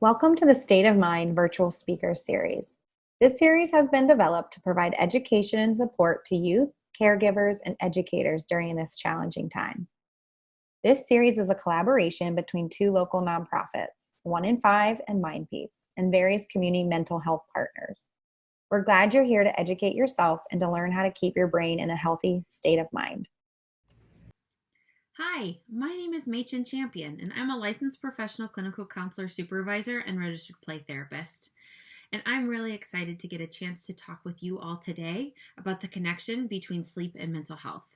Welcome to the State of Mind Virtual Speaker Series. This series has been developed to provide education and support to youth, caregivers, and educators during this challenging time. This series is a collaboration between two local nonprofits, 1 in 5 and MindPeace, and various community mental health partners. We're glad you're here to educate yourself and to learn how to keep your brain in a healthy state of mind. Hi, my name is Machen Champion, and I'm a licensed professional clinical counselor supervisor and registered play therapist. And I'm really excited to get a chance to talk with you all today about the connection between sleep and mental health.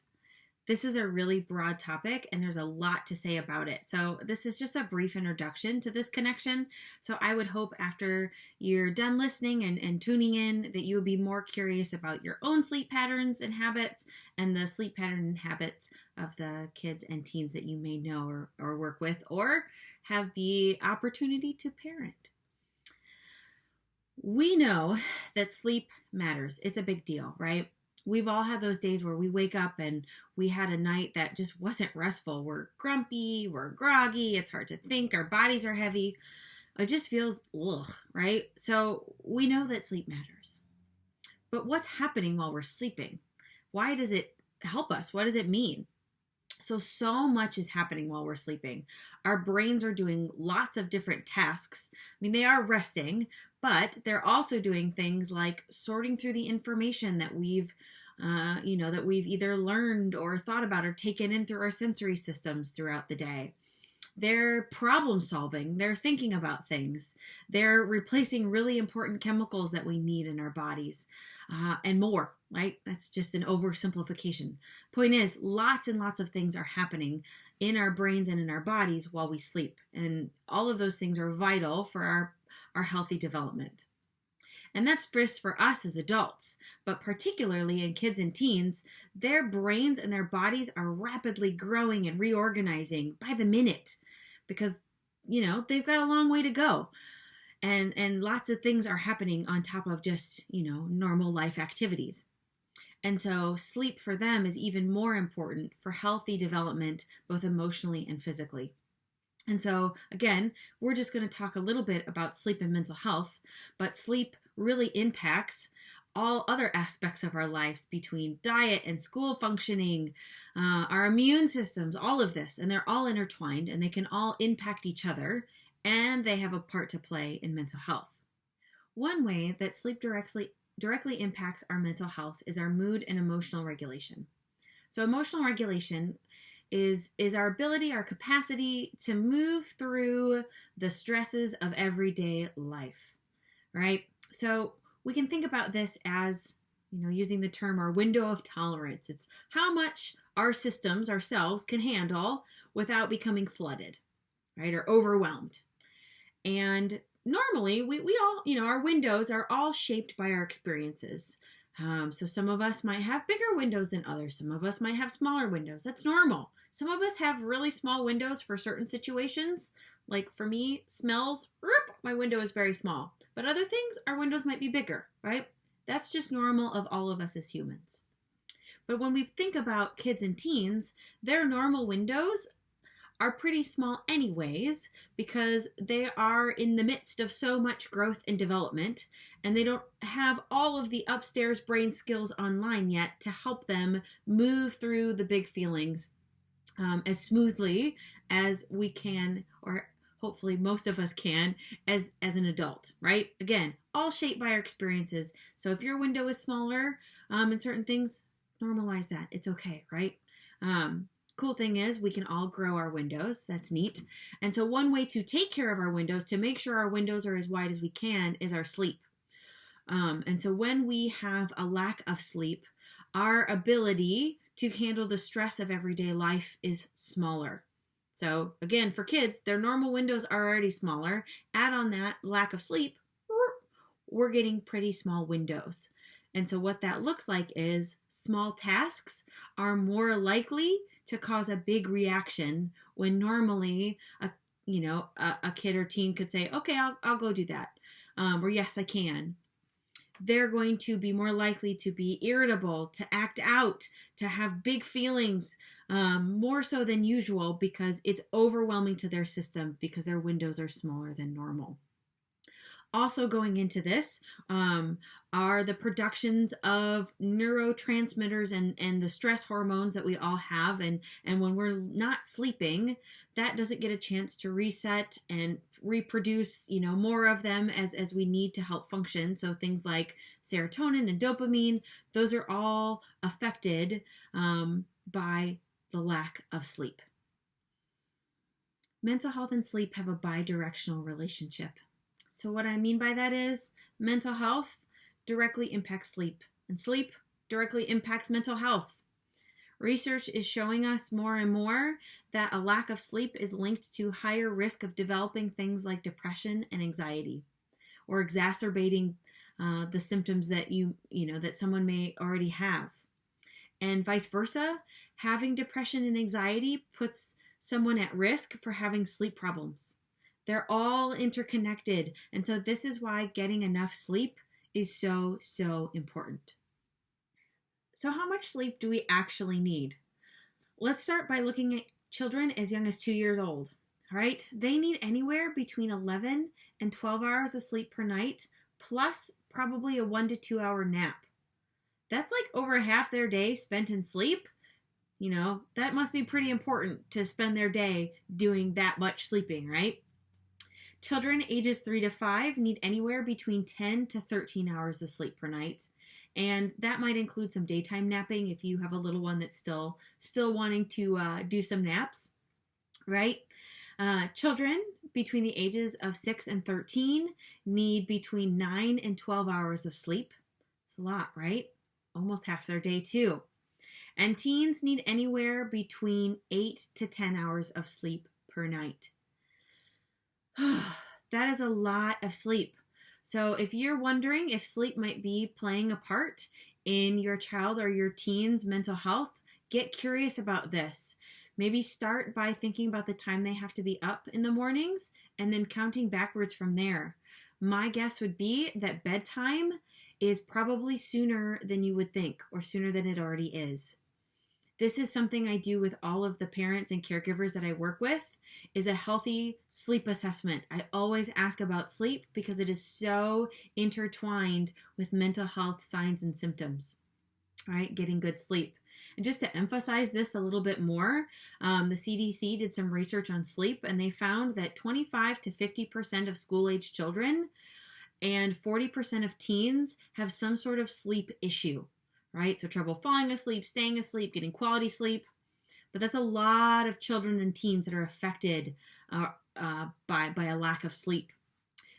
This is a really broad topic, and there's a lot to say about it. So this is just a brief introduction to this connection. So I would hope after you're done listening and tuning in that you would be more curious about your own sleep patterns and habits and the sleep pattern and habits of the kids and teens that you may know or work with or have the opportunity to parent. We know that sleep matters. It's a big deal, right? We've all had those days where we wake up and we had a night that just wasn't restful. We're grumpy, we're groggy, it's hard to think, our bodies are heavy. It just feels right? So we know that sleep matters. But what's happening while we're sleeping? Why does it help us? What does it mean? So much is happening while we're sleeping. Our brains are doing lots of different tasks. I mean, they are resting, but they're also doing things like sorting through the information that we've either learned or thought about or taken in through our sensory systems throughout the day. They're problem solving. They're thinking about things. They're replacing really important chemicals that we need in our bodies and more, right? That's just an oversimplification. Point is, lots and lots of things are happening in our brains and in our bodies while we sleep. And all of those things are vital for our healthy development. And that's first for us as adults, but particularly in kids and teens, their brains and their bodies are rapidly growing and reorganizing by the minute because, they've got a long way to go. And lots of things are happening on top of just, normal life activities. And so sleep for them is even more important for healthy development, both emotionally and physically. And so, again, we're just going to talk a little bit about sleep and mental health, but sleep really impacts all other aspects of our lives between diet and school functioning, our immune systems, all of this, and they're all intertwined and they can all impact each other and they have a part to play in mental health. One way that sleep directly impacts our mental health is our mood and emotional regulation. So emotional regulation is our ability, our capacity to move through the stresses of everyday life, right? So we can think about this as, using the term our window of tolerance. It's how much our systems, ourselves, can handle without becoming flooded, right? Or overwhelmed. And normally we all, our windows are all shaped by our experiences. So some of us might have bigger windows than others. Some of us might have smaller windows. That's normal. Some of us have really small windows for certain situations. Like for me, smells, my window is very small. But other things, our windows might be bigger, right? That's just normal of all of us as humans. But when we think about kids and teens, their normal windows are pretty small anyways because they are in the midst of so much growth and development and they don't have all of the upstairs brain skills online yet to help them move through the big feelings as smoothly as we can, or hopefully most of us can, as an adult, right? Again, all shaped by our experiences. So if your window is smaller in certain things, normalize that. It's okay, right? Cool thing is we can all grow our windows. That's neat. And so one way to take care of our windows, to make sure our windows are as wide as we can, is our sleep. And so when we have a lack of sleep, our ability to handle the stress of everyday life is smaller. So again, for kids, their normal windows are already smaller. Add on that lack of sleep, we're getting pretty small windows. And so what that looks like is small tasks are more likely to cause a big reaction when normally a kid or teen could say, okay, I'll go do that. Or yes, I can. They're going to be more likely to be irritable, to act out, to have big feelings, more so than usual because it's overwhelming to their system because their windows are smaller than normal. Also going into this are the productions of neurotransmitters and the stress hormones that we all have. And when we're not sleeping, that doesn't get a chance to reset and reproduce, more of them as we need to help function. So things like serotonin and dopamine, those are all affected by the lack of sleep. Mental health and sleep have a bi-directional relationship. So what I mean by that is mental health directly impacts sleep, and sleep directly impacts mental health. Research is showing us more and more that a lack of sleep is linked to higher risk of developing things like depression and anxiety, or exacerbating the symptoms that that someone may already have. And vice versa, having depression and anxiety puts someone at risk for having sleep problems. They're all interconnected. And so this is why getting enough sleep is so, so important. So how much sleep do we actually need? Let's start by looking at children as young as 2 years old. All right? They need anywhere between 11 and 12 hours of sleep per night, plus probably a 1 to 2 hour nap. That's like over half their day spent in sleep. That must be pretty important to spend their day doing that much sleeping, right? Children ages 3 to 5 need anywhere between 10 to 13 hours of sleep per night. And that might include some daytime napping if you have a little one that's still wanting to do some naps, right? Children between the ages of 6 and 13 need between 9 and 12 hours of sleep. It's a lot, right? Almost half their day too. And teens need anywhere between 8 to 10 hours of sleep per night. That is a lot of sleep. So if you're wondering if sleep might be playing a part in your child or your teen's mental health, get curious about this. Maybe start by thinking about the time they have to be up in the mornings and then counting backwards from there. My guess would be that bedtime is probably sooner than you would think, or sooner than it already is. This is something I do with all of the parents and caregivers that I work with, is a healthy sleep assessment. I always ask about sleep because it is so intertwined with mental health signs and symptoms, right? Getting good sleep. And just to emphasize this a little bit more, the CDC did some research on sleep, and they found that 25 to 50% of school-age children and 40% of teens have some sort of sleep issue. Right? So trouble falling asleep, staying asleep, getting quality sleep. But that's a lot of children and teens that are affected by a lack of sleep.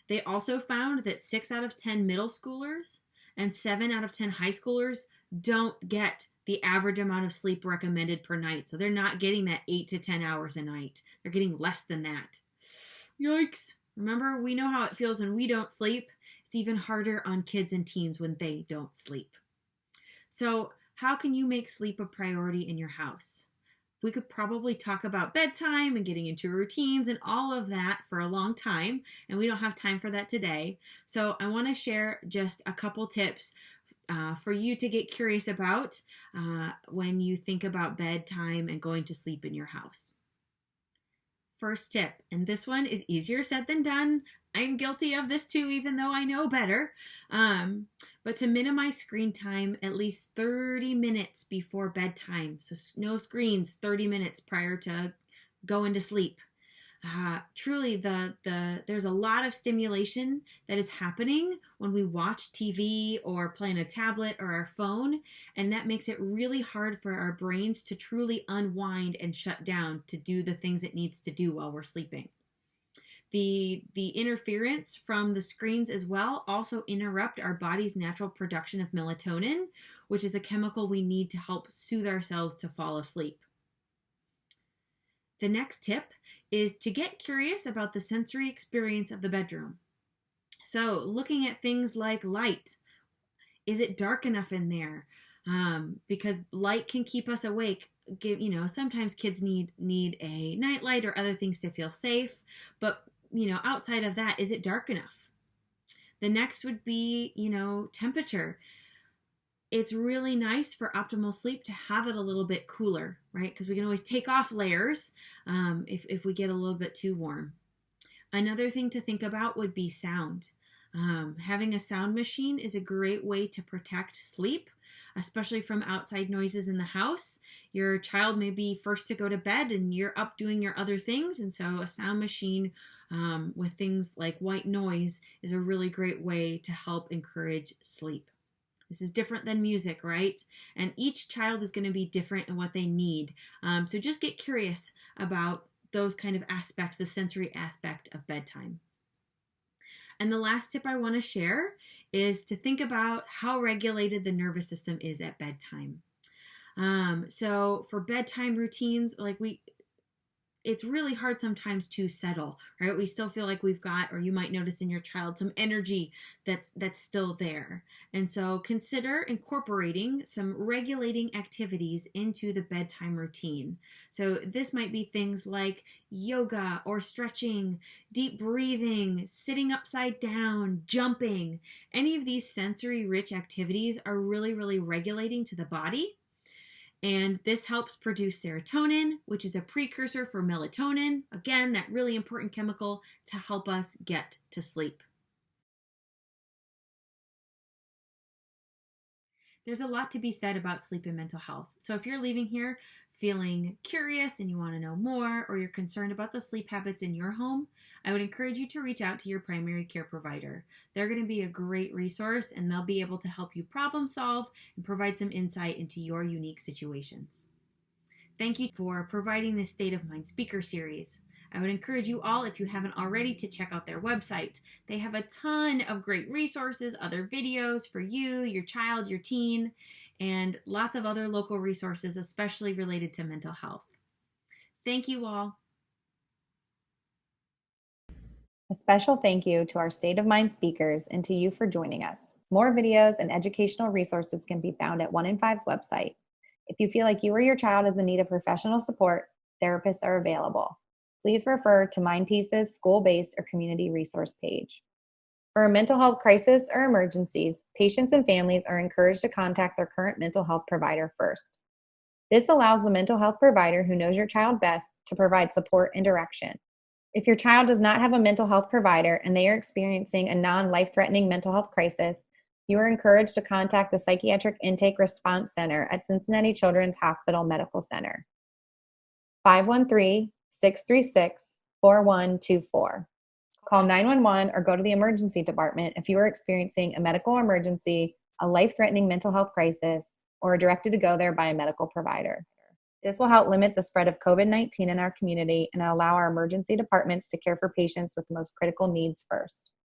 They also found that 6 out of 10 middle schoolers and 7 out of 10 high schoolers don't get the average amount of sleep recommended per night. So they're not getting that 8 to 10 hours a night. They're getting less than that. Yikes. Remember, we know how it feels when we don't sleep. It's even harder on kids and teens when they don't sleep. So how can you make sleep a priority in your house? We could probably talk about bedtime and getting into routines and all of that for a long time, and we don't have time for that today. So I want to share just a couple tips for you to get curious about when you think about bedtime and going to sleep in your house. First tip, and this one is easier said than done. I'm guilty of this too, even though I know better. But to minimize screen time at least 30 minutes before bedtime. So no screens 30 minutes prior to going to sleep. Truly, there's a lot of stimulation that is happening when we watch TV or play on a tablet or our phone, and that makes it really hard for our brains to truly unwind and shut down to do the things it needs to do while we're sleeping. The interference from the screens as well also interrupt our body's natural production of melatonin, which is a chemical we need to help soothe ourselves to fall asleep. The next tip is to get curious about the sensory experience of the bedroom. So looking at things like light. Is it dark enough in there? Because light can keep us awake. Sometimes kids need a nightlight or other things to feel safe, but outside of that, is it dark enough? The next would be, temperature. It's really nice for optimal sleep to have it a little bit cooler, right? Because we can always take off layers if we get a little bit too warm. Another thing to think about would be sound. Having a sound machine is a great way to protect sleep, especially from outside noises in the house. Your child may be first to go to bed and you're up doing your other things. And so a sound machine with things like white noise is a really great way to help encourage sleep. This is different than music, right? And each child is going to be different in what they need. So just get curious about those kind of aspects, the sensory aspect of bedtime. And the last tip I want to share is to think about how regulated the nervous system is at bedtime. So for bedtime routines, it's really hard sometimes to settle, right? We still feel like we've got, or you might notice in your child, some energy that's still there. And so consider incorporating some regulating activities into the bedtime routine. So this might be things like yoga or stretching, deep breathing, sitting upside down, jumping. Any of these sensory rich activities are really, really regulating to the body. And this helps produce serotonin, which is a precursor for melatonin. Again, that really important chemical to help us get to sleep. There's a lot to be said about sleep and mental health. So if you're leaving here feeling curious and you want to know more, or you're concerned about the sleep habits in your home, I would encourage you to reach out to your primary care provider. They're going to be a great resource and they'll be able to help you problem solve and provide some insight into your unique situations. Thank you for providing this State of Mind speaker series. I would encourage you all, if you haven't already, to check out their website. They have a ton of great resources, other videos for you, your child, your teen, and lots of other local resources, especially related to mental health. Thank you all. A special thank you to our State of Mind speakers and to you for joining us. More videos and educational resources can be found at 1in5's website. If you feel like you or your child is in need of professional support, therapists are available. Please refer to Mindpeace's school-based or community resource page. For a mental health crisis or emergencies, patients and families are encouraged to contact their current mental health provider first. This allows the mental health provider who knows your child best to provide support and direction. If your child does not have a mental health provider and they are experiencing a non-life-threatening mental health crisis, you are encouraged to contact the Psychiatric Intake Response Center at Cincinnati Children's Hospital Medical Center. 513-636-4124. Call 911 or go to the emergency department if you are experiencing a medical emergency, a life-threatening mental health crisis, or are directed to go there by a medical provider. This will help limit the spread of COVID-19 in our community and allow our emergency departments to care for patients with the most critical needs first.